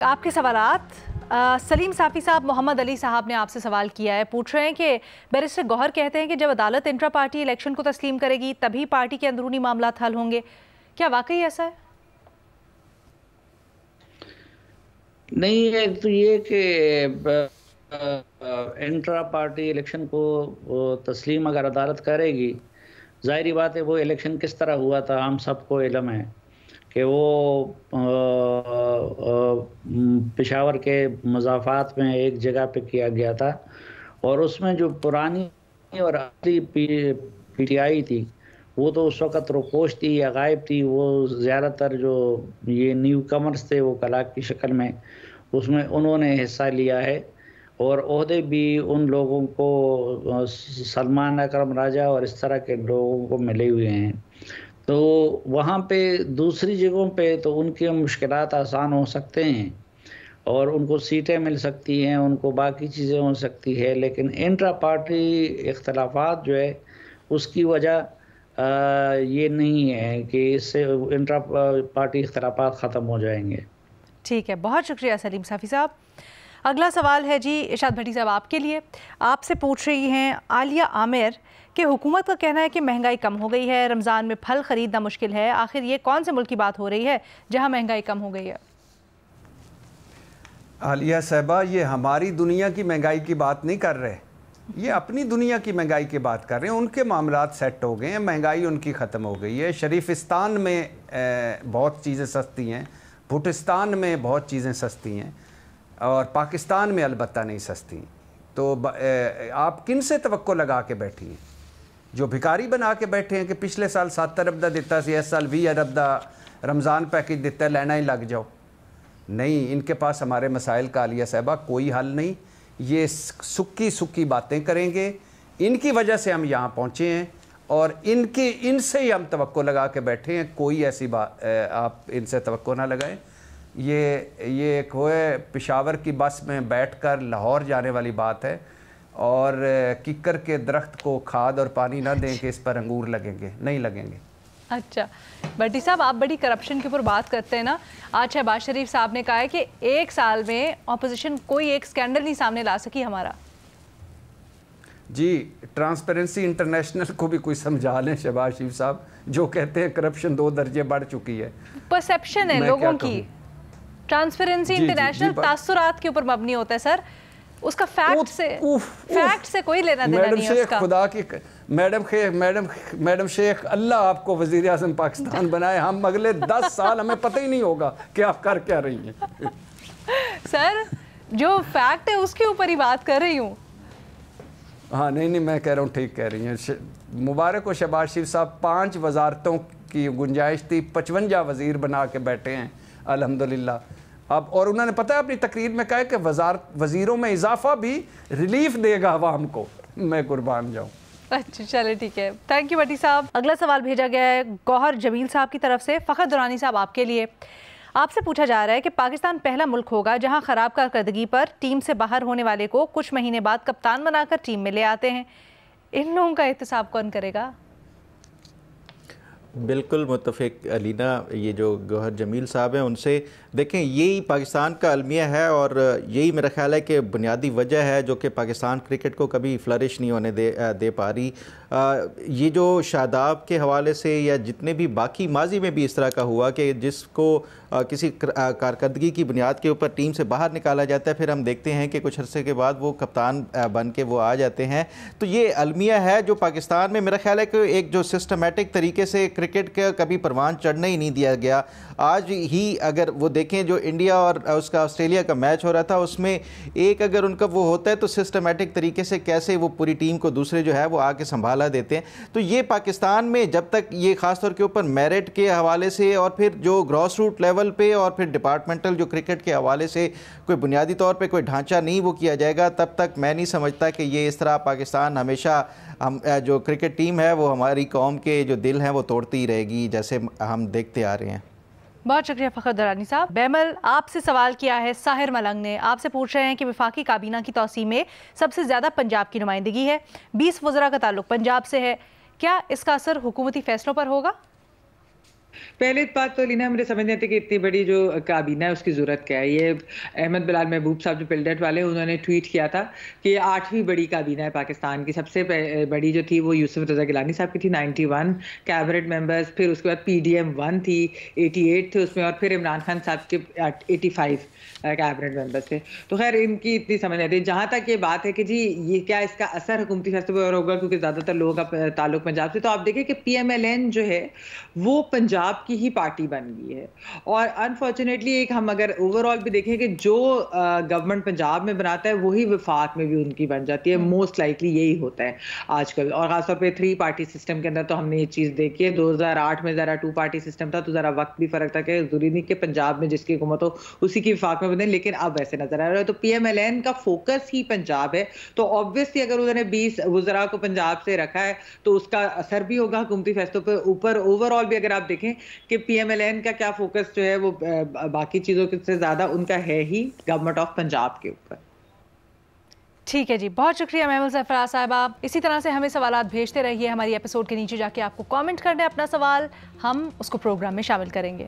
आपके सवालात सलीम साफ़ी साहब मोहम्मद अली साहब ने आपसे सवाल किया है। पूछ रहे हैं कि बैरिस्टर गौहर कहते हैं कि जब अदालत इंट्रा पार्टी इलेक्शन को तस्लीम करेगी तभी पार्टी के अंदरूनी मामला हल होंगे, क्या वाकई ऐसा है? नहीं है तो ये कि इंट्रा पार्टी इलेक्शन को तस्लीम अगर अदालत करेगी, जाहिर बात है वो इलेक्शन किस तरह हुआ था हम सबको इल्म है कि वो पेशावर के मज़ाफ़ात में एक जगह पे किया गया था और उसमें जो पुरानी और असली पीटीआई थी वो तो उस वक़्त रुपोश थी या गायब थी। वो ज़्यादातर जो ये न्यू कमर्स थे वो कलाक की शक्ल में उसमें उन्होंने हिस्सा लिया है और ओहदे भी उन लोगों को सलमान अकरम राजा और इस तरह के लोगों को मिले हुए हैं। तो वहाँ पे दूसरी जगहों पे तो उनकी मुश्किलात आसान हो सकते हैं और उनको सीटें मिल सकती हैं, उनको बाकी चीज़ें हो सकती है, लेकिन इंट्रा पार्टी इख्तलाफात जो है उसकी वजह ये नहीं है कि इससे इंट्रा पार्टी इख्तलाफात ख़त्म हो जाएंगे। ठीक है, बहुत शुक्रिया सलीम साफ़ी साहब। अगला सवाल है जी इरशाद भट्टी साहब आपके लिए। आपसे पूछ रही हैं आलिया आमिर कि हुकूमत का कहना है कि महंगाई कम हो गई है, रमज़ान में फल ख़रीदना मुश्किल है, आखिर ये कौन से मुल्क की बात हो रही है जहां महंगाई कम हो गई है? आलिया साहबा, ये हमारी दुनिया की महंगाई की बात नहीं कर रहे, ये अपनी दुनिया की महंगाई की बात कर रहे हैं। उनके मामलात सेट हो गए हैं, महंगाई उनकी ख़त्म हो गई है। शरीफिस्तान में बहुत चीज़ें सस्ती हैं, भूटान में बहुत चीज़ें सस्ती हैं और पाकिस्तान में अलबत्ता नहीं सस्ती। तो आप किन से तवक्को लगा के बैठी हैं? जो भिखारी बना के बैठे हैं कि पिछले साल 7 अरब दा दिता सी, इस साल 20 अरब दा रमज़ान पैकेज दिता, लेना ही लग जाओ। नहीं, इनके पास हमारे मसाइल का आलिया साहबा कोई हल नहीं। ये सुक्की सुक्की बातें करेंगे, इनकी वजह से हम यहाँ पहुँचे हैं और इनसे ही हम तवक्को लगा के बैठे हैं। कोई ऐसी बात आप इनसे तवक्को ना लगाएं। ये एक होए पेशावर की बस में बैठकर लाहौर जाने वाली बात है और किक्कर के दरख्त को खाद और पानी ना दें कि इस पर अंगूर लगेंगे, नहीं लगेंगे। अच्छा भट्टी साहब, आप बड़ी करप्शन के ऊपर बात करते हैं ना। आज शहबाज शरीफ साहब ने कहा है कि एक साल में ऑपोजिशन कोई एक स्कैंडल नहीं सामने ला सकी हमारा। जी, ट्रांसपेरेंसी इंटरनेशनल को भी कोई समझा लें शहबाज शरीफ साहब, जो कहते हैं करप्शन 2 दर्जे बढ़ चुकी है। परसेप्शन है लोगों की। ट्रांसपेरेंसी इंटरनेशनल तासुरात के ऊपर मबनी होता है सर, उसका फैक्ट से कोई लेना देना नहीं है उसका। खुदा की मैडम शेख, अल्लाह आपको वजीर आज़म पाकिस्तान बनाए, हम अगले 10 साल हमें पता ही नहीं होगा कि आप कर क्या रही हैं। सर जो फैक्ट है उसके ऊपर ही बात कर रही हूँ। हाँ, नहीं, मैं कह रहा हूँ ठीक कह रही हैं। मुबारक हो शहबाज शरीफ साहब, 5 वजारतों की गुंजाइश थी, 55 वज़ीर बना के बैठे हैं अल्हम्दुलिल्लाह। अब और उन्होंने पता है अपनी तकरीर में कहा कि वज़ीरों में इजाफा भी रिलीफ देगा अवाम को। मैं कुर्बान जाऊँ। अच्छा चले ठीक है, थैंक यू भट्टी साहब। अगला सवाल भेजा गया है गौहर जमील साहब की तरफ से। फ़खर दुरानी साहब आपके लिए। आपसे पूछा जा रहा है कि पाकिस्तान पहला मुल्क होगा जहां ख़राब कारकर्दगी पर टीम से बाहर होने वाले को कुछ महीने बाद कप्तान बनाकर टीम में ले आते हैं। इन लोगों का एहतसाब कौन करेगा? बिल्कुल मुत्तफ़िक अलीना, ये जो गौहर जमील साहब हैं उनसे देखें, यही पाकिस्तान का अलमिया है और यही मेरा ख्याल है कि बुनियादी वजह है जो कि पाकिस्तान क्रिकेट को कभी फ्लरिश नहीं होने दे पा रही। ये जो शादाब के हवाले से या जितने भी बाकी माजी में भी इस तरह का हुआ कि जिसको किसी कारकर्दगी की बुनियाद के ऊपर टीम से बाहर निकाला जाता है, फिर हम देखते हैं कि कुछ अरसे के बाद वो कप्तान बन के वो आ जाते हैं। तो ये अलमिया है जो पाकिस्तान में मेरा ख्याल है कि एक जो सिस्टमेटिक तरीके से क्रिकेट का कभी परवान चढ़ने ही नहीं दिया गया। आज ही अगर वो देखें जो इंडिया और उसका ऑस्ट्रेलिया का मैच हो रहा था, उसमें एक अगर उनका वो होता है तो सिस्टमेटिक तरीके से कैसे वो पूरी टीम को दूसरे जो है वो आके संभाला देते हैं। तो ये पाकिस्तान में जब तक ये ख़ासतौर के ऊपर मेरिट के हवाले से और फिर जो ग्रॉस रूट लेवल पे और फिर डिपार्टमेंटल जो क्रिकेट के हवाले से कोई बुनियादी तौर पे कोई ढांचा नहीं वो किया जाएगा, तब तक मैं नहीं समझता कि ये इस तरह पाकिस्तान हमेशा हम जो क्रिकेट टीम है वो हमारी कौम के जो दिल हैं वो तोड़ती ही रहेगी, जैसे हम देखते आ रहे हैं। बहुत शुक्रिया फ़खर दुरानी साहब। बैमल, आपसे सवाल किया है साहिर मलंग ने। आपसे पूछ रहे हैं कि वफाकी काबीना की तौसीम में सबसे ज़्यादा पंजाब की नुमाइंदगी है, 20 वज़रा का ताल्लुक पंजाब से है, क्या इसका असर हुकूमती फ़ैसलों पर होगा? पहले बात तो लीना मुझे समझ नहीं आती कि इतनी बड़ी जो काबीना है उसकी ज़रूरत क्या है। ये अहमद बिलाल महबूब साहब जो पिलडेट वाले, उन्होंने ट्वीट किया था कि ये 8वीं बड़ी काबीना है पाकिस्तान की। सबसे बड़ी जो थी वो यूसुफ रज़ा गिलानी साहब की थी, 91 कैबिनेट मेंबर्स। फिर उसके बाद PDM 1 थी, 88 थे उसमें, और फिर इमरान खान साहब के 85 कैबिनेट मेंबर्स थे। तो खैर इनकी इतनी समझ नहीं आती। जहाँ तक ये बात है कि जी ये क्या इसका असर हुकूमती फैसले पर होगा, क्योंकि ज़्यादातर लोगों का ताल्लुक पंजाब से, तो आप देखिए कि PMLN जो है वो पंजाब की ही पार्टी बन गई है। और अनफॉर्चुनेटली एक हम अगर ओवरऑल भी देखें कि जो गवर्नमेंट पंजाब में बनाता है वही विफाक में भी उनकी बन जाती है। मोस्ट लाइकली यही होता है आजकल, और खासतौर पे 3 पार्टी सिस्टम के अंदर तो हमने ये चीज़ देखी है। 2008 में ज़रा 2 पार्टी सिस्टम था तो ज़रा वक्त भी फ़र्क था कि ज़रूरी नहीं कि पंजाब में जिसकी हुकूमत हो उसी की विफाक में बने, लेकिन अब ऐसे नजर आ रहा है। तो PMLN का फोकस ही पंजाब है, तो ऑब्वियसली अगर उन्होंने 20 वज़रा को पंजाब से रखा है तो उसका असर भी होगा हुकूमती फैसलों पर ऊपर। ओवरऑल भी अगर आप देखें कि PMLN का क्या फोकस जो है वो बाकी चीज़ों से ज़्यादा उनका है ही गवर्नमेंट ऑफ पंजाब के ऊपर। ठीक है जी, बहुत शुक्रिया महमूद ज़फ़रार साहिबा। इसी तरह से हमें सवालात भेजते रहिए। हमारी एपिसोड के नीचे जाके आपको कमेंट करना है अपना सवाल, हम उसको प्रोग्राम में शामिल करेंगे।